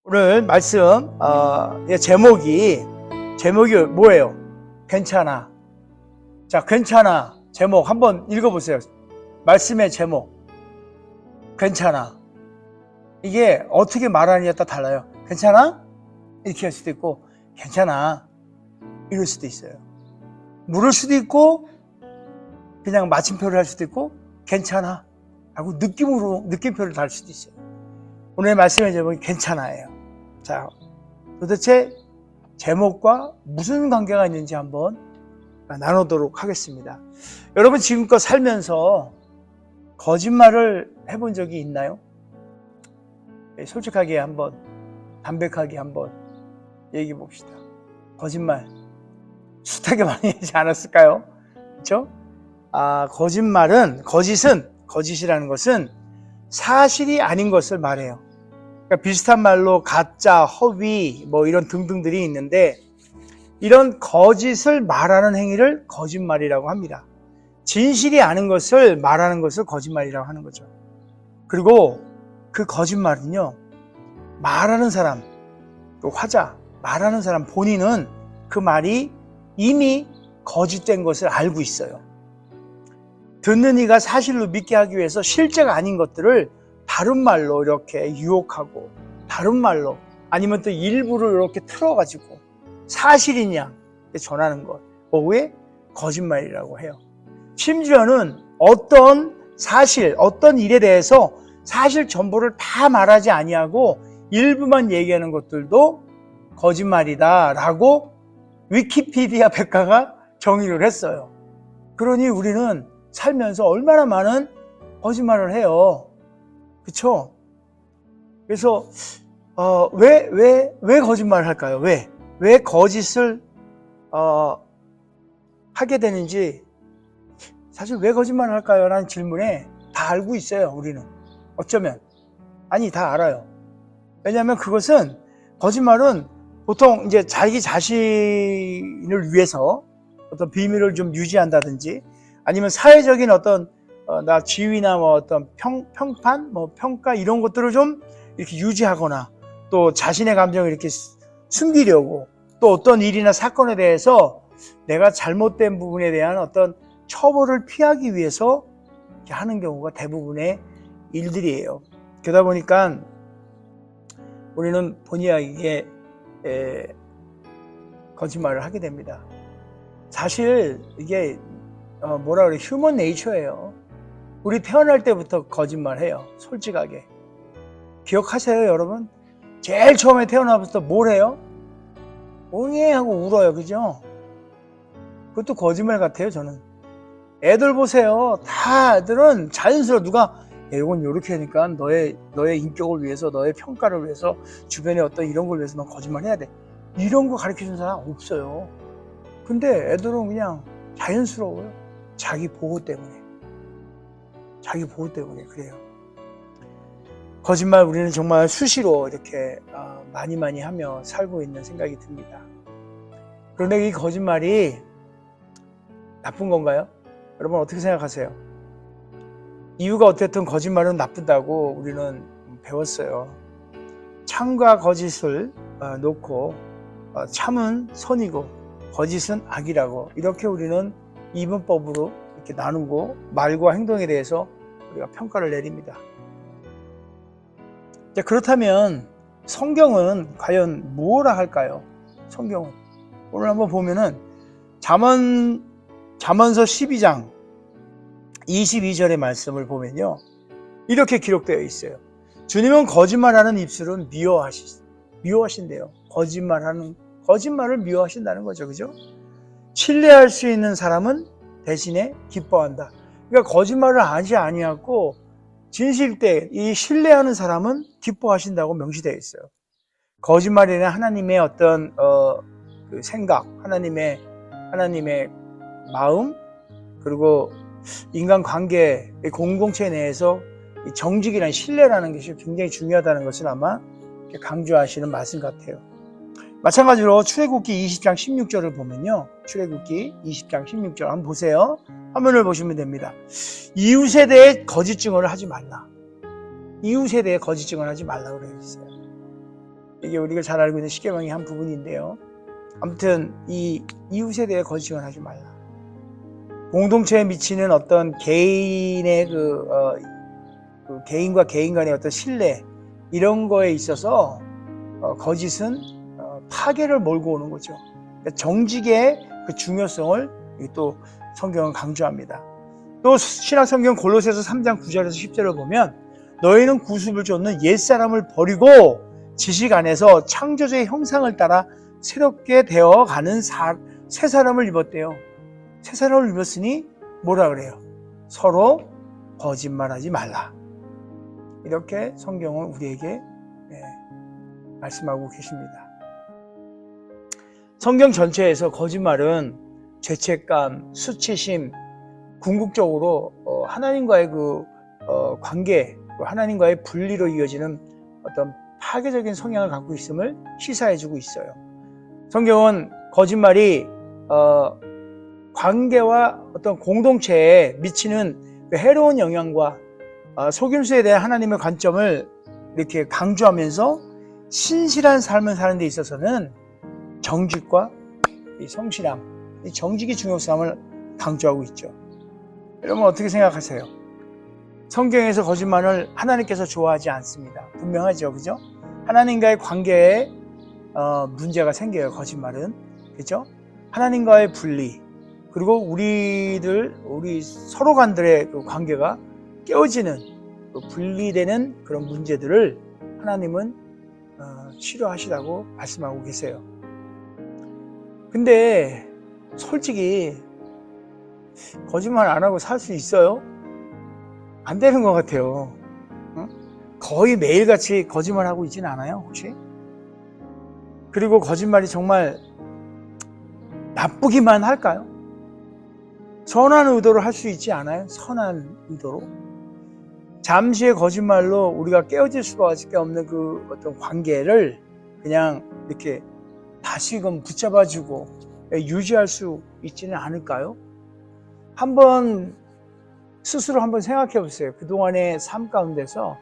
오늘 말씀 제목이 뭐예요? 괜찮아. 자, 괜찮아. 제목 한번 읽어보세요. 말씀의 제목. 괜찮아. 이게 어떻게 말하느냐에 따라 달라요. 괜찮아? 이렇게 할 수도 있고, 괜찮아. 이럴 수도 있어요. 물을 수도 있고, 그냥 마침표를 할 수도 있고, 괜찮아. 하고 느낌표를 달 수도 있어요. 오늘 말씀의 제목이 괜찮아예요. 자, 도대체 제목과 무슨 관계가 있는지 한번 나누도록 하겠습니다. 여러분 지금껏 살면서 거짓말을 해본 적이 있나요? 솔직하게 한번, 담백하게 한번 얘기해 봅시다. 거짓말 숱하게 많이 하지 않았을까요? 그렇죠? 거짓이라는 것은 사실이 아닌 것을 말해요. 그러니까 비슷한 말로 가짜, 허위, 이런 등등들이 있는데, 이런 거짓을 말하는 행위를 거짓말이라고 합니다. 진실이 아닌 것을 말하는 것을 거짓말이라고 하는 거죠. 그리고 그 거짓말은요, 말하는 사람, 또 말하는 사람 본인은 그 말이 이미 거짓된 것을 알고 있어요. 듣는 이가 사실로 믿게 하기 위해서 실제가 아닌 것들을 다른 말로 이렇게 유혹하고, 다른 말로 아니면 또 일부를 이렇게 틀어가지고 사실이냐 전하는 것, 왜 거짓말이라고 해요. 심지어는 어떤 사실, 어떤 일에 대해서 사실 전부를 다 말하지 아니하고 일부만 얘기하는 것들도 거짓말이다라고 위키피디아 백과가 정의를 했어요. 그러니 우리는 살면서 얼마나 많은 거짓말을 해요. 그쵸? 그래서 왜 거짓말을 할까요? 왜 거짓을 하게 되는지, 사실 왜 거짓말을 할까요? 라는 질문에 다 알고 있어요. 우리는 어쩌면 다 알아요. 왜냐하면 거짓말은 보통 이제 자기 자신을 위해서 어떤 비밀을 좀 유지한다든지, 아니면 사회적인 어떤 나 지위나 어떤 평판, 평가 이런 것들을 좀 이렇게 유지하거나, 또 자신의 감정을 이렇게 숨기려고, 또 어떤 일이나 사건에 대해서 내가 잘못된 부분에 대한 어떤 처벌을 피하기 위해서 이렇게 하는 경우가 대부분의 일들이에요. 그러다 보니까 우리는 본의 아니게 거짓말을 하게 됩니다. 사실 이게 휴먼 네이처예요. 우리 태어날 때부터 거짓말해요. 솔직하게. 기억하세요, 여러분? 제일 처음에 태어나면서 뭘 해요? 옹해 하고 울어요. 그죠? 그것도 거짓말 같아요, 저는. 애들 보세요. 다 애들은 누가 이건 이렇게 하니까 너의 인격을 위해서, 너의 평가를 위해서, 주변의 어떤 이런 걸 위해서 넌 거짓말 해야 돼. 이런 거 가르쳐준 사람 없어요. 근데 애들은 그냥 자연스러워요. 자기 보호 때문에 그래요. 거짓말 우리는 정말 수시로 이렇게 많이 하며 살고 있는 생각이 듭니다. 그런데 이 거짓말이 나쁜 건가요? 여러분 어떻게 생각하세요? 이유가 어쨌든 거짓말은 나쁘다고 우리는 배웠어요. 참과 거짓을 놓고 참은 선이고 거짓은 악이라고, 이렇게 우리는 이분법으로 이렇게 나누고 말과 행동에 대해서 우리가 평가를 내립니다. 자, 그렇다면 성경은 과연 무엇라 할까요? 성경은 오늘 한번 보면은 잠언서 12장 22절의 말씀을 보면요, 이렇게 기록되어 있어요. 주님은 거짓말하는 입술은 미워하신대요. 거짓말을 미워하신다는 거죠. 그죠? 신뢰할 수 있는 사람은 대신에 기뻐한다. 그러니까 거짓말을 하지 아니하고 진실되 이 신뢰하는 사람은 기뻐하신다고 명시되어 있어요. 거짓말에는 하나님의 어떤 그 생각, 하나님의 마음, 그리고 인간관계, 공동체 내에서 정직이라는 신뢰라는 것이 굉장히 중요하다는 것을 아마 강조하시는 말씀 같아요. 마찬가지로 출애굽기 20장 16절을 보면요, 출애굽기 20장 16절 한번 보세요. 화면을 보시면 됩니다. 이웃에 대해 거짓 증언을 하지 말라. 이웃에 대해 거짓 증언을 하지 말라고 그러어 있어요. 이게 우리가 잘 알고 있는 십계명의 한 부분인데요. 아무튼 이 이웃에 대해 거짓을 하지 말라. 공동체에 미치는 어떤 개인의 그 개인과 개인 간의 어떤 신뢰 이런 거에 있어서 거짓은 파괴를 몰고 오는 거죠. 그러니까 정직의 그 중요성을 또 성경은 강조합니다. 또 신약성경 골로새서 3장 9절에서 10절을 보면 너희는 구습을 쫓는 옛사람을 버리고 지식 안에서 창조주의 형상을 따라 새롭게 되어가는 새 사람을 입었대요. 새 사람을 입었으니 뭐라 그래요? 서로 거짓말하지 말라. 이렇게 성경은 우리에게 말씀하고 계십니다. 성경 전체에서 거짓말은 죄책감, 수치심, 궁극적으로 하나님과의 그 관계, 하나님과의 분리로 이어지는 어떤 파괴적인 성향을 갖고 있음을 시사해주고 있어요. 성경은 거짓말이 관계와 어떤 공동체에 미치는 그 해로운 영향과 속임수에 대한 하나님의 관점을 이렇게 강조하면서 신실한 삶을 사는 데 있어서는 정직과 이 성실함, 이 정직의 중요성을 강조하고 있죠. 여러분 어떻게 생각하세요? 성경에서 거짓말을 하나님께서 좋아하지 않습니다. 분명하죠, 그죠? 하나님과의 관계에 문제가 생겨요. 거짓말은, 그죠? 하나님과의 분리, 그리고 우리 서로 간들의 그 관계가 깨어지는, 분리되는 그런 문제들을 하나님은 싫어하시다고 말씀하고 계세요. 근데 솔직히 거짓말 안 하고 살 수 있어요? 안 되는 것 같아요. 거의 매일같이 거짓말하고 있지는 않아요, 혹시? 그리고 거짓말이 정말 나쁘기만 할까요? 선한 의도로 할 수 있지 않아요? 선한 의도로. 잠시의 거짓말로 우리가 깨어질 수밖에 없는 그 어떤 관계를 그냥 이렇게 다시금 붙잡아주고 유지할 수 있지는 않을까요? 스스로 한번 생각해 보세요. 그동안의 삶 가운데서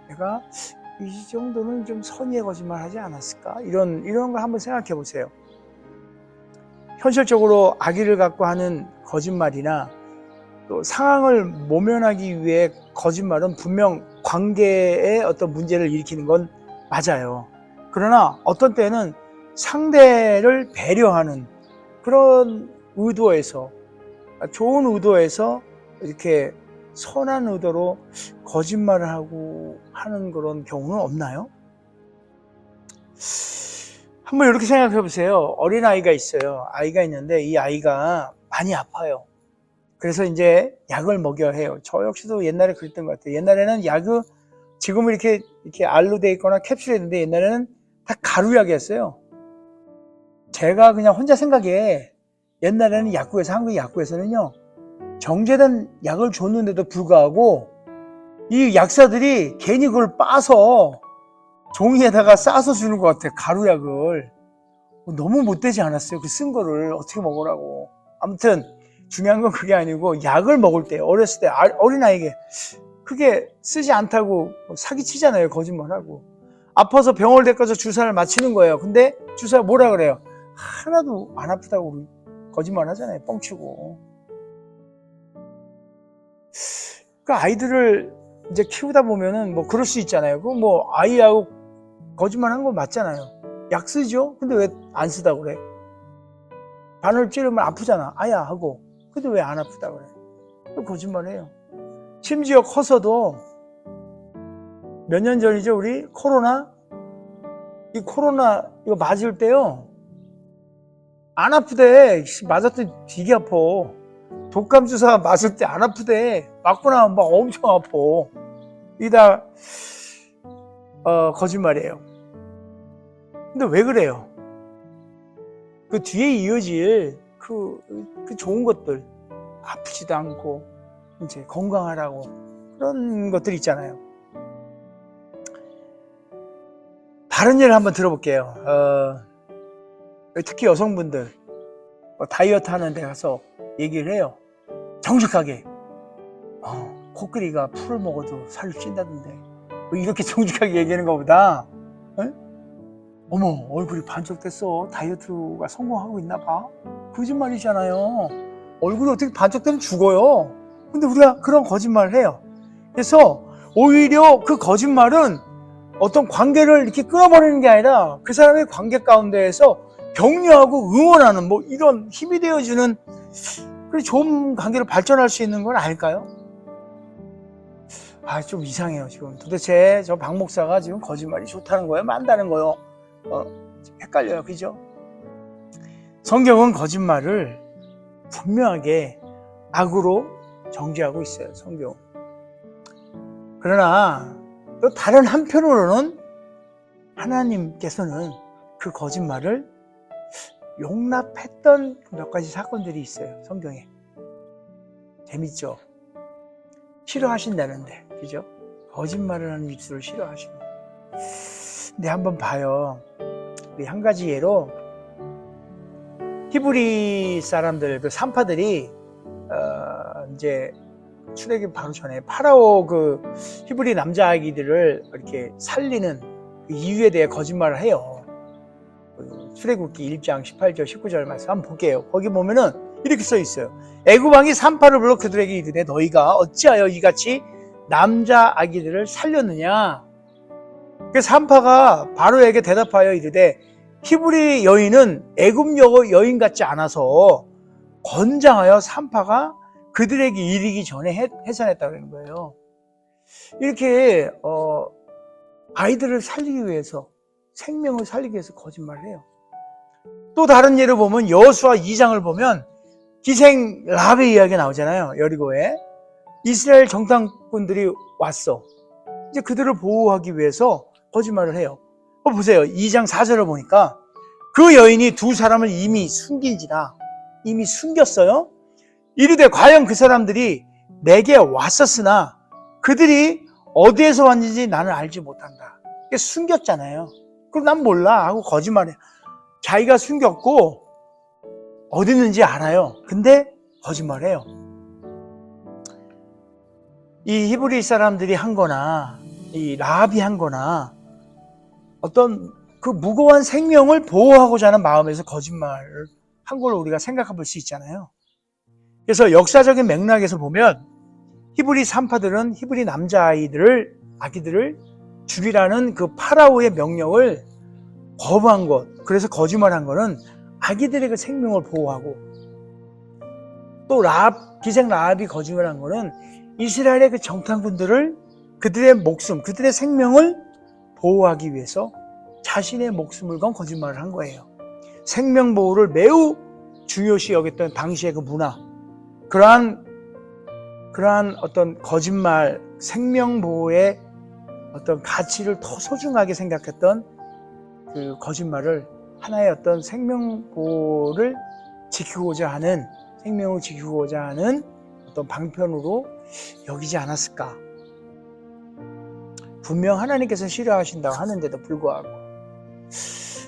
내가 이 정도는 좀 선의의 거짓말 하지 않았을까? 이런 걸 한번 생각해 보세요. 현실적으로 악의를 갖고 하는 거짓말이나 또 상황을 모면하기 위해 거짓말은 분명 관계에 어떤 문제를 일으키는 건 맞아요. 그러나 어떤 때는 상대를 배려하는 그런 의도에서, 좋은 의도에서 이렇게 선한 의도로 거짓말을 하고 하는 그런 경우는 없나요? 한번 이렇게 생각해 보세요. 어린아이가 있어요. 아이가 있는데 이 아이가 많이 아파요. 그래서 이제 약을 먹여야 해요. 저 역시도 옛날에 그랬던 것 같아요. 옛날에는 지금은 이렇게 알로 돼 있거나 캡슐이 있는데 옛날에는 다 가루약이었어요. 제가 그냥 혼자 생각해. 옛날에는 한국 약국에서는요, 정제된 약을 줬는데도 불구하고 이 약사들이 괜히 그걸 빠서 종이에다가 싸서 주는 것 같아요. 가루약을. 너무 못되지 않았어요? 그 쓴 거를 어떻게 먹으라고. 아무튼 중요한 건 그게 아니고 약을 먹을 때, 어렸을 때 어린아이에게 그게 쓰지 않다고 사기치잖아요. 거짓말하고. 아파서 병원 데까지 주사를 맞히는 거예요. 근데 주사 뭐라 그래요? 하나도 안 아프다고 거짓말 하잖아요. 뻥치고. 그 아이들을 이제 키우다 보면은 뭐 그럴 수 있잖아요. 그 뭐 아이하고 거짓말 한 거 맞잖아요. 약 쓰죠? 근데 왜 안 쓰다고 그래? 바늘 찌르면 아프잖아. 아야 하고. 근데 왜 안 아프다고 그래? 또 거짓말해요. 심지어 커서도 몇 년 전이죠. 우리 코로나 이거 맞을 때요. 안 아프대. 맞았더니 되게 아파. 독감 주사 맞을 때 안 아프대. 맞고 나면 막 엄청 아파. 이게 다 거짓말이에요. 근데 왜 그래요? 그 뒤에 이어질 그 좋은 것들, 아프지도 않고 이제 건강하라고 그런 것들 있잖아요. 다른 예를 한번 들어볼게요. 특히 여성분들 다이어트 하는 데 가서 얘기를 해요. 정직하게 코끼리가 풀을 먹어도 살이 찐다던데, 이렇게 정직하게 얘기하는 것보다 어머, 얼굴이 반쪽됐어. 다이어트가 성공하고 있나 봐. 거짓말이잖아요. 얼굴이 어떻게 반쪽되면 죽어요. 근데 우리가 그런 거짓말을 해요. 그래서 오히려 그 거짓말은 어떤 관계를 이렇게 끊어버리는 게 아니라 그 사람의 관계 가운데에서 격려하고 응원하는 뭐 이런 힘이 되어주는 그런 좋은 관계로 발전할 수 있는 건 아닐까요? 아, 좀 이상해요, 지금. 도대체 저 박 목사가 지금 거짓말이 좋다는 거예요? 만다는 거예요? 헷갈려요, 그죠? 성경은 거짓말을 분명하게 악으로 정죄하고 있어요, 성경. 그러나 또 다른 한편으로는 하나님께서는 그 거짓말을 용납했던 몇 가지 사건들이 있어요, 성경에. 재밌죠? 싫어하신다는데, 그죠? 거짓말을 하는 입술을 싫어하십니다. 근데 한번 봐요. 우리 한 가지 예로 히브리 사람들, 그 산파들이 이제 출애굽 바로 전에 파라오 그 히브리 남자아기들을 이렇게 살리는 그 이유에 대해 거짓말을 해요. 출애굽기 1장 18절 19절 말씀 한번 볼게요. 거기 보면은 이렇게 써 있어요. 애굽 왕이 산파를 불러 그들에게 이르되 너희가 어찌하여 이같이 남자아기들을 살렸느냐. 그 산파가 바로에게 대답하여 이르되 히브리 여인은 애굽 여인 같지 않아서 권장하여 산파가 그들에게 이르기 전에 해산했다는 거예요. 이렇게 아이들을 살리기 위해서, 생명을 살리기 위해서 거짓말을 해요. 또 다른 예를 보면 여호수아 2장을 보면 기생 라합의 이야기가 나오잖아요. 여리고에 이스라엘 정탐꾼들이 왔어. 이제 그들을 보호하기 위해서 거짓말을 해요. 보세요. 2장 4절을 보니까 그 여인이 두 사람을 이미 숨긴지라, 이미 숨겼어요. 이르되 과연 그 사람들이 내게 왔었으나 그들이 어디에서 왔는지 나는 알지 못한다. 숨겼잖아요. 그럼 난 몰라 하고 거짓말해. 자기가 숨겼고 어디 있는지 알아요. 근데 거짓말해요. 이 히브리 사람들이 한 거나 이 라합이 한 거나 어떤 그 무고한 생명을 보호하고자 하는 마음에서 거짓말을 한 걸로 우리가 생각해 볼 수 있잖아요. 그래서 역사적인 맥락에서 보면 히브리 산파들은 히브리 아기들을 죽이라는 그 파라오의 명령을 거부한 것, 그래서 거짓말한 거는 아기들의 그 생명을 보호하고, 또 기생 라합이 거짓말한 거는 이스라엘의 그 정탐꾼들을 그들의 목숨, 그들의 생명을 보호하기 위해서 자신의 목숨을 건 거짓말을 한 거예요. 생명 보호를 매우 중요시 여겼던 당시의 그 문화, 그러한 어떤 거짓말, 생명 보호의 어떤 가치를 더 소중하게 생각했던 그 거짓말을 하나의 어떤 생명 보호를 지키고자 하는, 생명을 지키고자 하는 어떤 방편으로 여기지 않았을까. 분명 하나님께서 싫어하신다고 하는데도 불구하고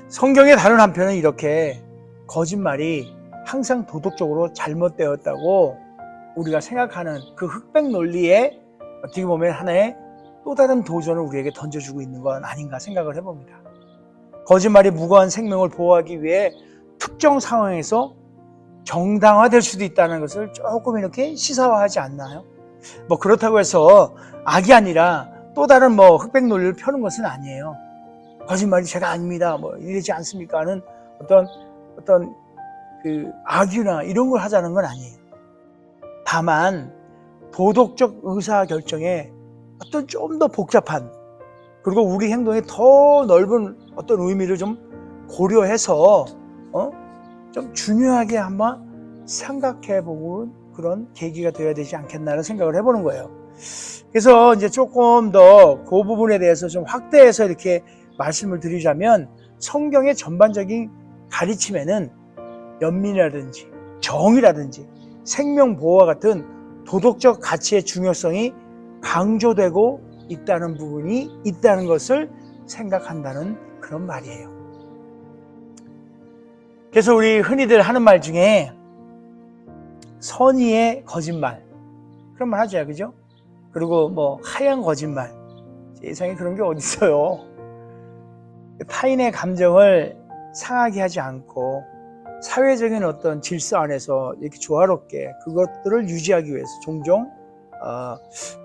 성경의 다른 한편은 이렇게 거짓말이 항상 도덕적으로 잘못되었다고 우리가 생각하는 그 흑백 논리에 어떻게 보면 하나의 또 다른 도전을 우리에게 던져주고 있는 건 아닌가 생각을 해봅니다. 거짓말이 무고한 생명을 보호하기 위해 특정 상황에서 정당화될 수도 있다는 것을 조금 이렇게 시사화하지 않나요? 뭐 그렇다고 해서 악이 아니라 또 다른 뭐 흑백 논리를 펴는 것은 아니에요. 거짓말이 죄가 아닙니다. 뭐 이러지 않습니까? 하는 어떤 그 악유나 이런 걸 하자는 건 아니에요. 다만 도덕적 의사결정에 어떤 좀 더 복잡한, 그리고 우리 행동에 더 넓은 어떤 의미를 좀 고려해서 좀 중요하게 한번 생각해보고 그런 계기가 되어야 되지 않겠나라는 생각을 해보는 거예요. 그래서 이제 조금 더 그 부분에 대해서 좀 확대해서 이렇게 말씀을 드리자면, 성경의 전반적인 가르침에는 연민이라든지 정의라든지 생명 보호와 같은 도덕적 가치의 중요성이 강조되고 있다는 부분이 있다는 것을 생각한다는 그런 말이에요. 그래서 우리 흔히들 하는 말 중에 선의의 거짓말, 그런 말 하죠, 그죠? 그리고 뭐 하얀 거짓말, 세상에 그런 게 어디 있어요? 타인의 감정을 상하게 하지 않고 사회적인 어떤 질서 안에서 이렇게 조화롭게 그것들을 유지하기 위해서 종종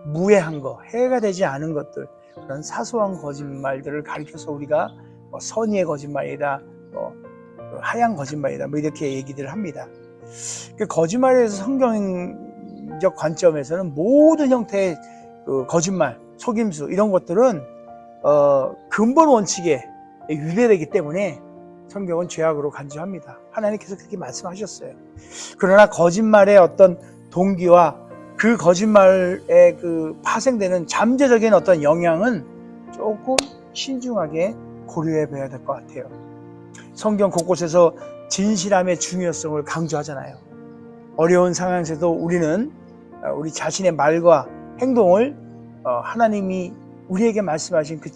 무해한 거, 해가 되지 않은 것들, 그런 사소한 거짓말들을 가리켜서 우리가 선의의 거짓말이다, 하얀 거짓말이다, 이렇게 얘기들을 합니다. 그 거짓말에 대해서 성경적 관점에서는 모든 형태의 그 거짓말, 속임수 이런 것들은 근본 원칙에 위배되기 때문에 성경은 죄악으로 간주합니다. 하나님께서 그렇게 말씀하셨어요. 그러나 거짓말의 어떤 동기와 그 거짓말에 그 파생되는 잠재적인 어떤 영향은 조금 신중하게 고려해 봐야 될 것 같아요. 성경 곳곳에서 진실함의 중요성을 강조하잖아요. 어려운 상황에서도 우리는 우리 자신의 말과 행동을 하나님이 우리에게 말씀하신 그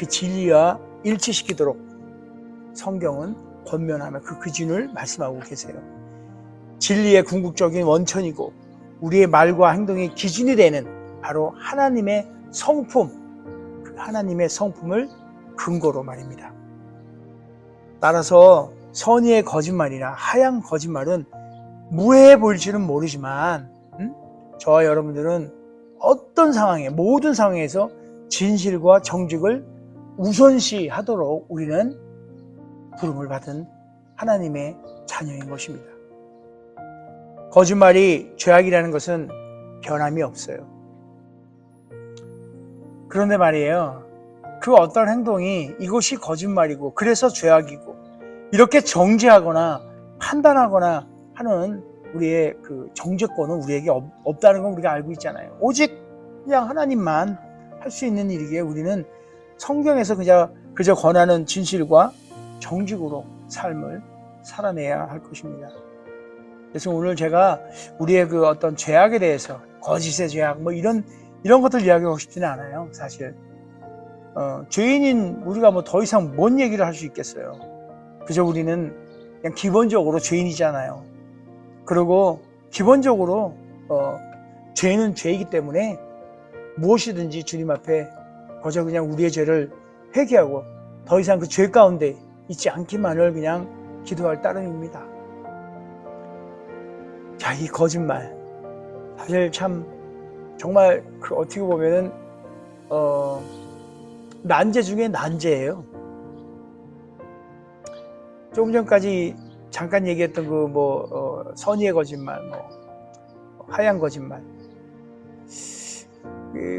진리와 일치시키도록 성경은 권면하며 그 기준을 말씀하고 계세요. 진리의 궁극적인 원천이고 우리의 말과 행동의 기준이 되는 바로 하나님의 성품, 그 하나님의 성품을 근거로 말입니다. 따라서 선의의 거짓말이나 하얀 거짓말은 무해해 보일지는 모르지만 저와 여러분들은 어떤 상황에, 모든 상황에서 진실과 정직을 우선시하도록 우리는 부름을 받은 하나님의 자녀인 것입니다. 거짓말이 죄악이라는 것은 변함이 없어요. 그런데 말이에요, 그 어떤 행동이 이것이 거짓말이고 그래서 죄악이고 이렇게 정죄하거나 판단하거나 하는 우리의 그 정죄권은 우리에게 없다는 건 우리가 알고 있잖아요. 오직 그냥 하나님만 할 수 있는 일이기에 우리는 성경에서 그저 권하는 진실과 정직으로 삶을 살아내야 할 것입니다. 그래서 오늘 제가 우리의 그 어떤 죄악에 대해서, 거짓의 죄악 이런 것들 이야기하고 싶지는 않아요. 사실 죄인인 우리가 더 이상 뭔 얘기를 할 수 있겠어요. 그저 우리는 그냥 기본적으로 죄인이잖아요. 그리고 기본적으로 죄는 죄이기 때문에 무엇이든지 주님 앞에 거저 그냥 우리의 죄를 회개하고 더 이상 그 죄 가운데 있지 않기만을 그냥 기도할 따름입니다. 자, 이 거짓말 사실 참 정말 어떻게 보면은 난제 중에 난제예요. 조금 전까지 잠깐 얘기했던 선의의 거짓말, 하얀 거짓말,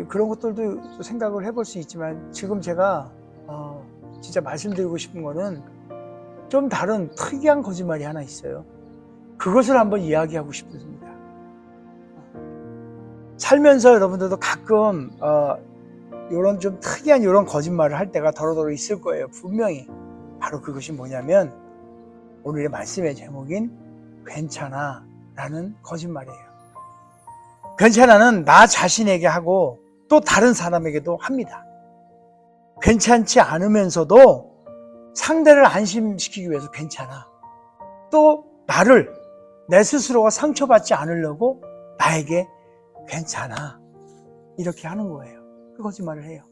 그런 것들도 생각을 해볼 수 있지만 지금 제가 진짜 말씀드리고 싶은 거는 좀 다른 특이한 거짓말이 하나 있어요. 그것을 한번 이야기하고 싶습니다. 살면서 여러분들도 가끔 이런 좀 특이한 이런 거짓말을 할 때가 더러더러 있을 거예요. 분명히. 바로 그것이 뭐냐면 오늘의 말씀의 제목인 괜찮아 라는 거짓말이에요. 괜찮아는 나 자신에게 하고 또 다른 사람에게도 합니다. 괜찮지 않으면서도 상대를 안심시키기 위해서 괜찮아. 또 나를 내 스스로가 상처받지 않으려고 나에게 괜찮아. 이렇게 하는 거예요. 그 거짓말을 해요.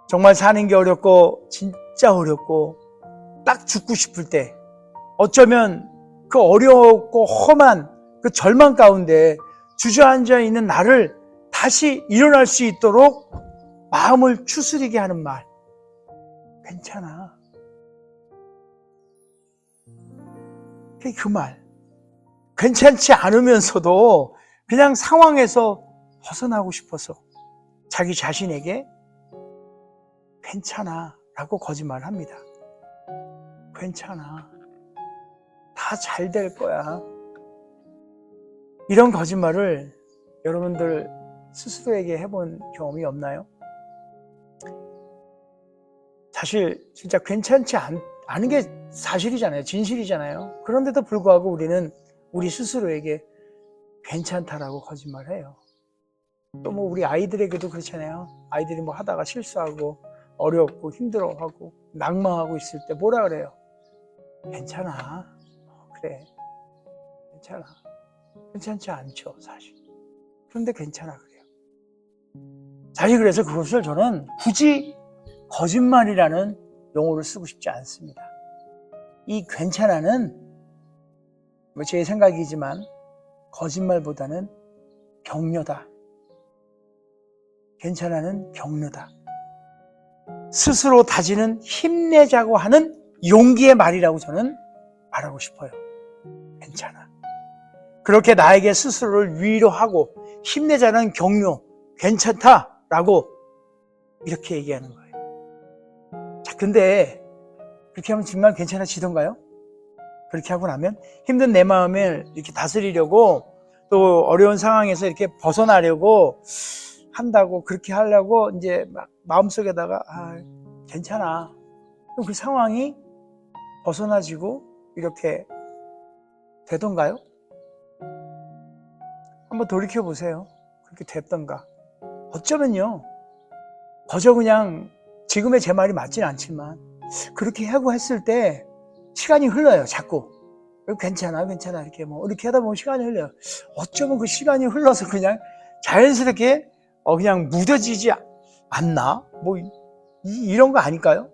정말 사는 게 어렵고 진짜 어렵고 딱 죽고 싶을 때 어쩌면 그 어렵고 험한 그 절망 가운데 주저앉아 있는 나를 다시 일어날 수 있도록 마음을 추스리게 하는 말. 괜찮아. 그 말. 괜찮지 않으면서도 그냥 상황에서 벗어나고 싶어서 자기 자신에게 괜찮아 라고 거짓말을 합니다. 괜찮아. 다 잘 될 거야. 이런 거짓말을 여러분들 스스로에게 해본 경험이 없나요? 사실 진짜 괜찮지 않은 게 사실이잖아요. 진실이잖아요. 그런데도 불구하고 우리는 우리 스스로에게 괜찮다라고 거짓말을 해요. 또 우리 아이들에게도 그렇잖아요. 아이들이 하다가 실수하고 어렵고 힘들어하고 낙망하고 있을 때 뭐라 그래요? 괜찮아. 그래. 괜찮아. 괜찮지 않죠, 사실. 그런데 괜찮아 그래요. 사실 그래서 그것을 저는 굳이 거짓말이라는 용어를 쓰고 싶지 않습니다. 이 괜찮아는 뭐 제 생각이지만 거짓말보다는 격려다. 괜찮아는 격려다. 스스로 다지는 힘내자고 하는 용기의 말이라고 저는 말하고 싶어요. 괜찮아. 그렇게 나에게 스스로를 위로하고 힘내자는 격려, 괜찮다라고 이렇게 얘기하는 거예요. 자, 근데 그렇게 하면 정말 괜찮아지던가요? 그렇게 하고 나면 힘든 내 마음을 이렇게 다스리려고 또 어려운 상황에서 이렇게 벗어나려고 한다고 그렇게 하려고 이제 막 마음속에다가 괜찮아. 그럼 그 상황이 벗어나지고 이렇게 되던가요? 한번 돌이켜 보세요. 그렇게 됐던가? 어쩌면요. 거저 그냥 지금의 제 말이 맞진 않지만 그렇게 하고 했을 때 시간이 흘러요. 자꾸. 괜찮아 이렇게 이렇게 하다 보면 시간이 흘러요. 어쩌면 그 시간이 흘러서 그냥 자연스럽게 그냥 묻어지지 않나? 이런 거 아닐까요?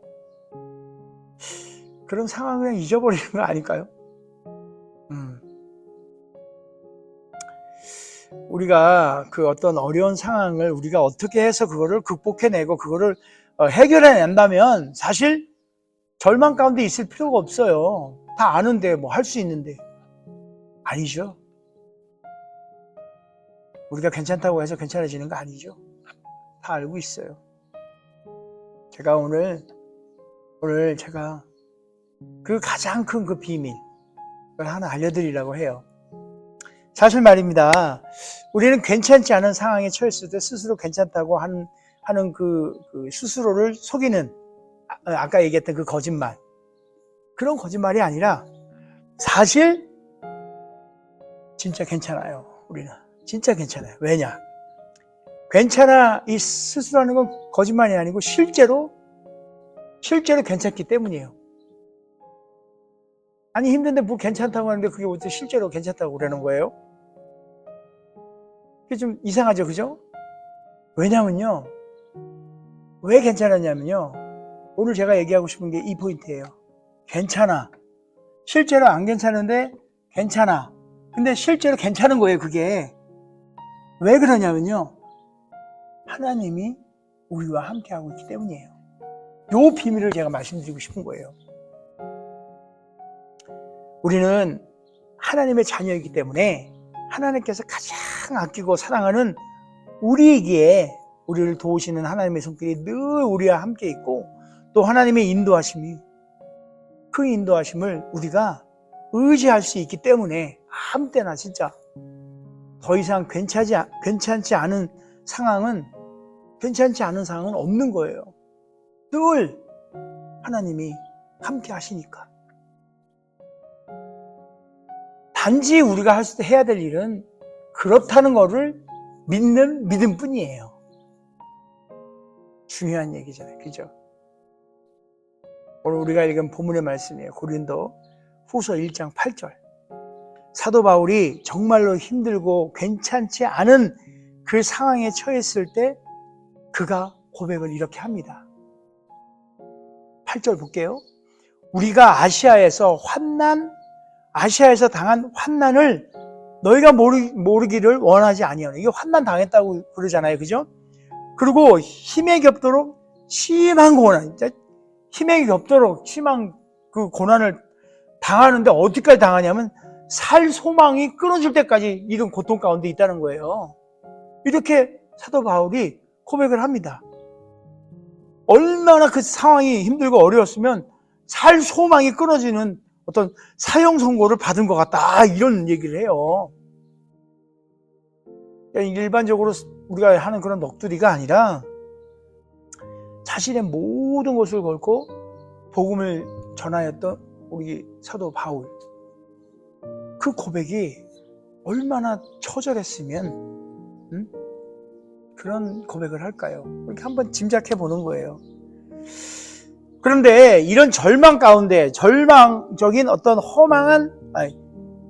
그런 상황을 그냥 잊어버리는 거 아닐까요? 우리가 그 어떤 어려운 상황을 우리가 어떻게 해서 그거를 극복해내고 그거를 해결해낸다면 사실 절망 가운데 있을 필요가 없어요. 다 아는데 할 수 있는데. 아니죠. 우리가 괜찮다고 해서 괜찮아지는 거 아니죠. 다 알고 있어요. 제가 오늘 제가 그 가장 큰 그 비밀 그걸 하나 알려드리려고 해요. 사실 말입니다. 우리는 괜찮지 않은 상황에 처했을 때 스스로 괜찮다고 하는 그 스스로를 속이는 아까 얘기했던 그 거짓말, 그런 거짓말이 아니라 사실 진짜 괜찮아요. 우리는 진짜 괜찮아요. 왜냐? 괜찮아 이 스스로 하는 건 거짓말이 아니고 실제로 괜찮기 때문이에요. 아니 힘든데 뭐 괜찮다고 하는데 그게 어떻게 실제로 괜찮다고 그러는 거예요? 그게 좀 이상하죠, 그죠? 왜냐면요, 왜 괜찮았냐면요, 오늘 제가 얘기하고 싶은 게 이 포인트예요. 괜찮아. 실제로 안 괜찮은데 괜찮아. 근데 실제로 괜찮은 거예요, 그게. 왜 그러냐면요, 하나님이 우리와 함께하고 있기 때문이에요. 요 비밀을 제가 말씀드리고 싶은 거예요. 우리는 하나님의 자녀이기 때문에 하나님께서 가장 아끼고 사랑하는 우리에게 우리를 도우시는 하나님의 손길이 늘 우리와 함께 있고, 또 하나님의 인도하심이, 그 인도하심을 우리가 의지할 수 있기 때문에 아무 때나 진짜 더 이상 괜찮지 않은 상황은 없는 거예요. 늘 하나님이 함께 하시니까. 단지 우리가 해야 될 일은 그렇다는 거를 믿는 믿음뿐이에요. 중요한 얘기잖아요. 그죠? 오늘 우리가 읽은 본문의 말씀이에요. 고린도 후서 1장 8절. 사도 바울이 정말로 힘들고 괜찮지 않은 그 상황에 처했을 때 그가 고백을 이렇게 합니다. 8절 볼게요. 우리가 아시아에서 당한 환난을 너희가 모르기를 원하지 아니하노. 이게 환난 당했다고 그러잖아요. 그죠? 그리고 힘에 겹도록 심한 고난, 힘에 겹도록 심한 그 고난을 당하는데 어디까지 당하냐면 살 소망이 끊어질 때까지 이런 고통 가운데 있다는 거예요. 이렇게 사도 바울이 고백을 합니다. 얼마나 그 상황이 힘들고 어려웠으면 살 소망이 끊어지는 어떤 사형 선고를 받은 것 같다, 이런 얘기를 해요. 일반적으로 우리가 하는 그런 넋두리가 아니라 자신의 모든 것을 걸고 복음을 전하였던 우리 사도 바울, 그 고백이 얼마나 처절했으면 그런 고백을 할까요? 이렇게 한번 짐작해 보는 거예요. 그런데 이런 절망 가운데, 절망적인 어떤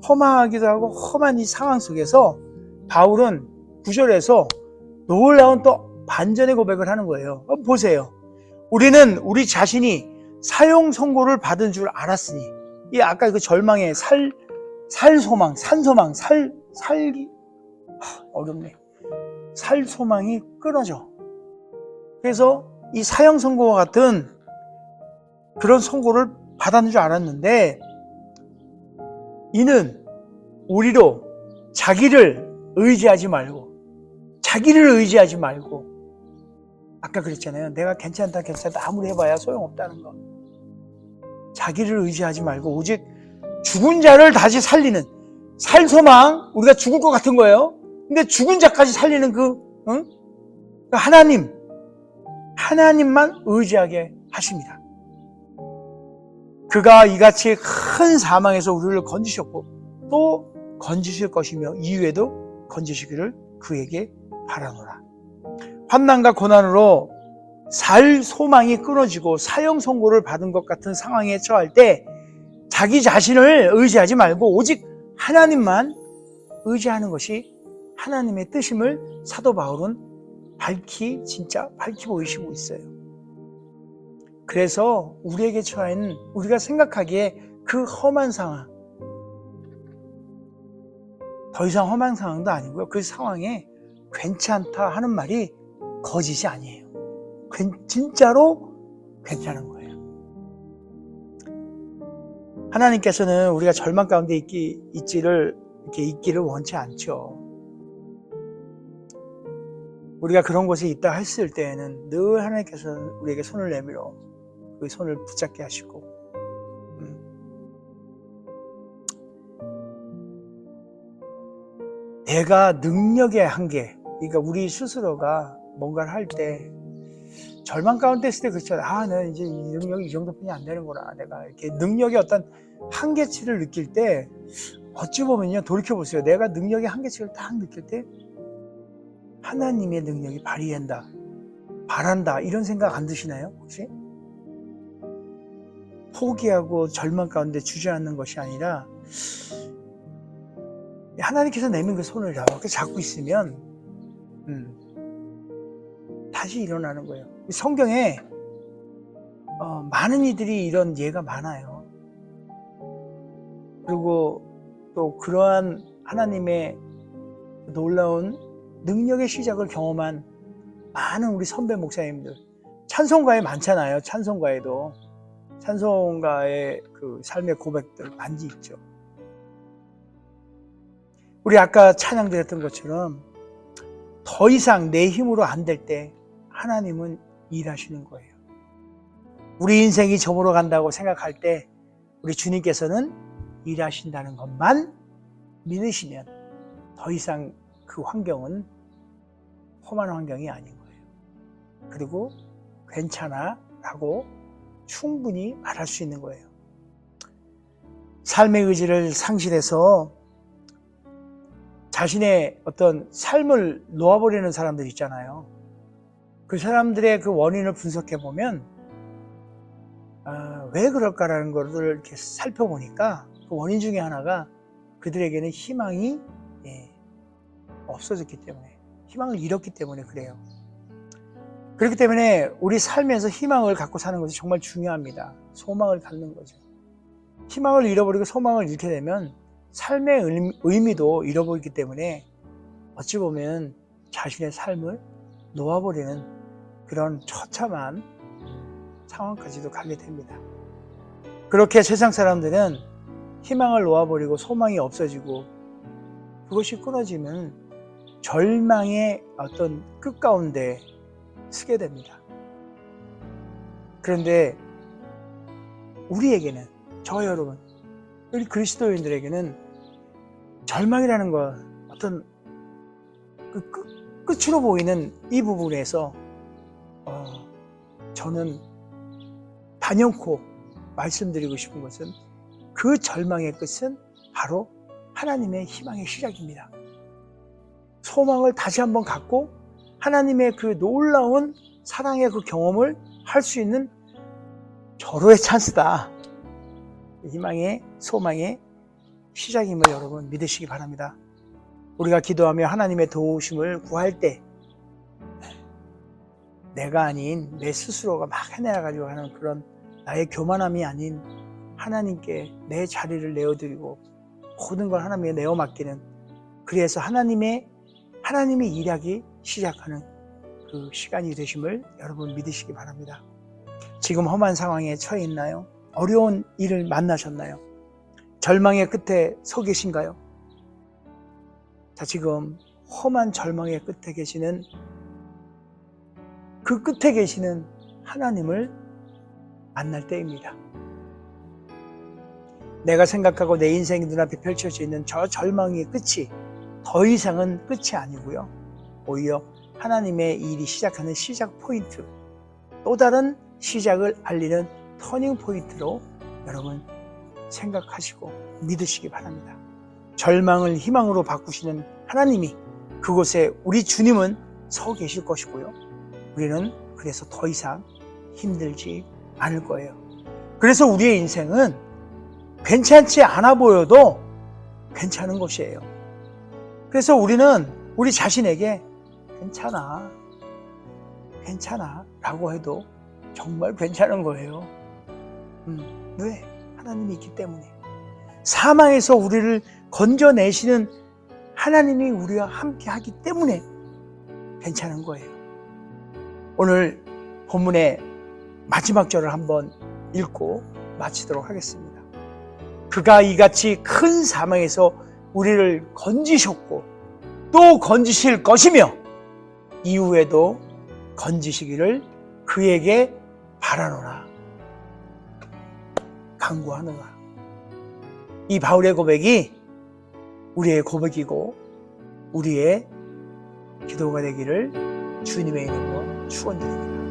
험하기도 하고 험한 이 상황 속에서 바울은 9절에서 놀라운 또 반전의 고백을 하는 거예요. 보세요. 우리는 우리 자신이 사형 선고를 받은 줄 알았으니, 이 아까 그 절망의 살소망, 산소망, 살기 어렵네. 살소망이 끊어져. 그래서 이 사형 선고와 같은 그런 선고를 받았는 줄 알았는데, 이는 우리로 자기를 의지하지 말고, 아까 그랬잖아요. 내가 괜찮다 아무리 해봐야 소용없다는 거. 자기를 의지하지 말고 오직 죽은 자를 다시 살리는 살소망, 우리가 죽을 것 같은 거예요. 근데 죽은 자까지 살리는 그 하나님만 의지하게 하십니다. 그가 이같이 큰 사망에서 우리를 건지셨고 또 건지실 것이며 이후에도 건지시기를 그에게 바라노라. 환난과 고난으로 살 소망이 끊어지고 사형 선고를 받은 것 같은 상황에 처할 때 자기 자신을 의지하지 말고 오직 하나님만 의지하는 것이 하나님의 뜻임을 사도 바울은 진짜 밝히 보이시고 있어요. 그래서 우리에게 처한 우리가 생각하기에 그 험한 상황, 더 이상 험한 상황도 아니고요. 그 상황에 괜찮다 하는 말이 거짓이 아니에요. 진짜로 괜찮은 거예요. 하나님께서는 우리가 절망 가운데 있기를 원치 않죠. 우리가 그런 곳에 있다 했을 때에는 늘 하나님께서는 우리에게 손을 내밀어 그 손을 붙잡게 하시고, 내가 능력의 한계, 그러니까 우리 스스로가 뭔가를 할 때 절망 가운데 있을 때 그렇죠. 내가 이제 이 능력이 이 정도뿐이 안 되는구나. 내가 이렇게 능력의 어떤 한계치를 느낄 때, 어찌 보면요, 돌이켜보세요. 내가 능력의 한계치를 딱 느낄 때 하나님의 능력이 발휘한다, 바란다, 이런 생각 안 드시나요? 혹시? 포기하고 절망 가운데 주저앉는 것이 아니라 하나님께서 내민 그 손을 이렇게 잡고 있으면 다시 일어나는 거예요. 성경에 많은 이들이 이런 예가 많아요. 그리고 또 그러한 하나님의 놀라운 능력의 시작을 경험한 많은 우리 선배 목사님들, 찬송가에 많잖아요. 찬송가의 그 삶의 고백들 많이 있죠. 우리 아까 찬양 드렸던 것처럼 더 이상 내 힘으로 안 될 때 하나님은 일하시는 거예요. 우리 인생이 저물어 간다고 생각할 때 우리 주님께서는 일하신다는 것만 믿으시면 더 이상 그 환경은 험한 환경이 아닌 거예요. 그리고 괜찮아 라고 충분히 말할 수 있는 거예요. 삶의 의지를 상실해서 자신의 어떤 삶을 놓아버리는 사람들 있잖아요. 그 사람들의 그 원인을 분석해 보면 왜 그럴까라는 것을 이렇게 살펴보니까 그 원인 중에 하나가 그들에게는 희망이 없어졌기 때문에, 희망을 잃었기 때문에 그래요. 그렇기 때문에 우리 삶에서 희망을 갖고 사는 것이 정말 중요합니다. 소망을 갖는 거죠. 희망을 잃어버리고 소망을 잃게 되면 삶의 의미도 잃어버리기 때문에 어찌 보면 자신의 삶을 놓아버리는 그런 처참한 상황까지도 가게 됩니다. 그렇게 세상 사람들은 희망을 놓아버리고 소망이 없어지고 그것이 끊어지면 절망의 어떤 끝 가운데 서게 됩니다. 그런데 우리에게는, 저 여러분, 우리 그리스도인들에게는 절망이라는 것, 어떤 그 끝으로 보이는 이 부분에서 저는 단연코 말씀드리고 싶은 것은 그 절망의 끝은 바로 하나님의 희망의 시작입니다. 소망을 다시 한번 갖고 하나님의 그 놀라운 사랑의 그 경험을 할 수 있는 절호의 찬스다. 희망의, 소망의 시작임을 여러분 믿으시기 바랍니다. 우리가 기도하며 하나님의 도우심을 구할 때 내가 아닌 내 스스로가 막 해내가지고 하는 그런 나의 교만함이 아닌 하나님께 내 자리를 내어드리고 모든 걸 하나님께 내어 맡기는, 그래서 하나님이 일하기 시작하는 그 시간이 되심을 여러분 믿으시기 바랍니다. 지금 험한 상황에 처해 있나요? 어려운 일을 만나셨나요? 절망의 끝에 서 계신가요? 자, 지금 험한 절망의 끝에 계시는, 그 끝에 계시는 하나님을 만날 때입니다. 내가 생각하고 내 인생이 눈앞에 펼쳐져 있는 저 절망의 끝이 더 이상은 끝이 아니고요. 오히려 하나님의 일이 시작하는 시작 포인트, 또 다른 시작을 알리는 터닝 포인트로 여러분 생각하시고 믿으시기 바랍니다. 절망을 희망으로 바꾸시는 하나님이 그곳에 우리 주님은 서 계실 것이고요. 우리는 그래서 더 이상 힘들지 않을 거예요. 그래서 우리의 인생은 괜찮지 않아 보여도 괜찮은 것이에요. 그래서 우리는 우리 자신에게 괜찮아 라고 해도 정말 괜찮은 거예요. 왜? 하나님이 있기 때문에. 사망에서 우리를 건져내시는 하나님이 우리와 함께 하기 때문에 괜찮은 거예요. 오늘 본문의 마지막 절을 한번 읽고 마치도록 하겠습니다. 그가 이같이 큰 사망에서 우리를 건지셨고 또 건지실 것이며 이후에도 건지시기를 그에게 바라노라, 간구하노라. 이 바울의 고백이 우리의 고백이고 우리의 기도가 되기를 주님의 이름으로 축원드립니다.